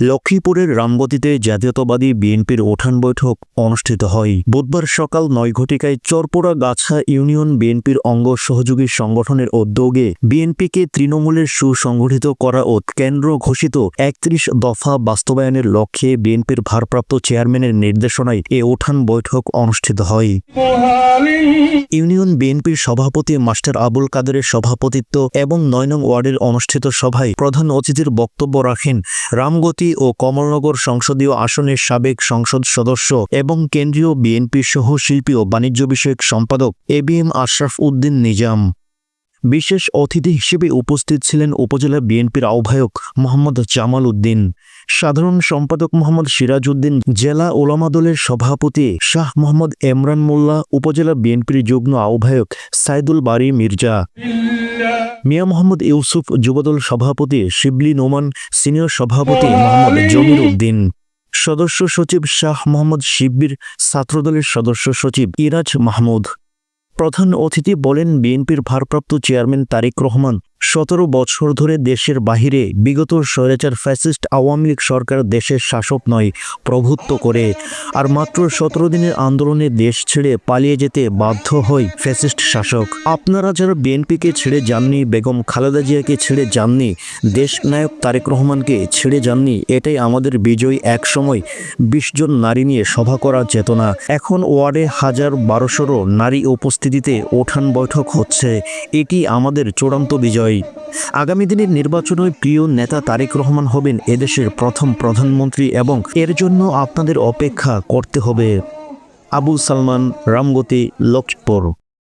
লক্ষ্মীপুরের রামগতিতে জাতীয়তাবাদী বিএনপির উঠান বৈঠক অনুষ্ঠিত হয়। বুধবার সকাল ৯ ঘটিকায় চরপোড়া গাছা ইউনিয়ন বিএনপির অঙ্গ সহযোগী সংগঠনের উদ্যোগে বিএনপিকে তৃণমূলের সুসংগঠিত করা ও কেন্দ্র ঘোষিত ৩১ দফা বাস্তবায়নের লক্ষ্যে বিএনপির ভারপ্রাপ্ত চেয়ারম্যানের নির্দেশনায় এ উঠান বৈঠক অনুষ্ঠিত হয়। ইউনিয়ন বিএনপির সভাপতি মাস্টার আবুল কাদেরের সভাপতিত্ব এবং ৯ নং ওয়ার্ডের অনুষ্ঠিত সভায় প্রধান অতিথির বক্তব্য রাখেন রামগতি ও কমলনগর সংসদীয় আসনের সাবেক সংসদ সদস্য এবং কেন্দ্রীয় বিএনপি সহ শিল্পী ও বাণিজ্য বিষয়ক সম্পাদক ABM আশরাফ উদ্দিন নিজাম। বিশেষ অতিথি হিসেবে উপস্থিত ছিলেন উপজেলা বিএনপির আহ্বায়ক মোহাম্মদ জামাল উদ্দিন, সাধারণ সম্পাদক মোহাম্মদ সিরাজ উদ্দিন, জেলা ওলামা দলের সভাপতি শাহ মোহাম্মদ এমরান মোল্লা, উপজেলা বিএনপির যুগ্ম আহ্বায়ক সাইদুল বারী মির্জা, মিয়া মোহাম্মদ ইউসুফ, যুবদল সভাপতি শিবলি নোমান, সিনিয়র সভাপতি মোহাম্মদ জমির উদ্দিন, সদস্য সচিব শাহ মোহাম্মদ শিব্বির, ছাত্রদলের সদস্য সচিব ইরাজ মাহমুদ। প্রধান অতিথি বলেন, বিএনপির ভারপ্রাপ্ত চেয়ারম্যান তারেক রহমান ১৭ বছর ধরে দেশের বাহিরে বিগত স্বৈরাচার ফ্যাসিস্ট আওয়ামী লীগ সরকার দেশের শাসক নয়, প্রভুত্ব করে। আর মাত্র ১৭ দিনের আন্দোলনে দেশ ছেড়ে পালিয়ে যেতে বাধ্য হয় ফ্যাসিস্ট শাসক। আপনারা যারা বিএনপিকে ছেড়ে যাননি, বেগম খালেদা জিয়াকে ছেড়ে যাননি, দেশনায়ক তারেক রহমানকে ছেড়ে যাননি, এটাই আমাদের বিজয়। এক সময় ২০ জন নারী নিয়ে সভা করা যেত না, এখন ওয়ার্ডে ১,১২০০ নারী উপস্থিতিতে উঠান বৈঠক হচ্ছে। এটি আমাদের চূড়ান্ত বিজয়। আগামী দিনের নির্বাচনে প্রিয় নেতা তারেক রহমান হবেন এদেশের প্রথম প্রধানমন্ত্রী এবং এর জন্য আপনাদের অপেক্ষা করতে হবে। আবু সালমান, রামগতি, লক্ষ্মীপুর।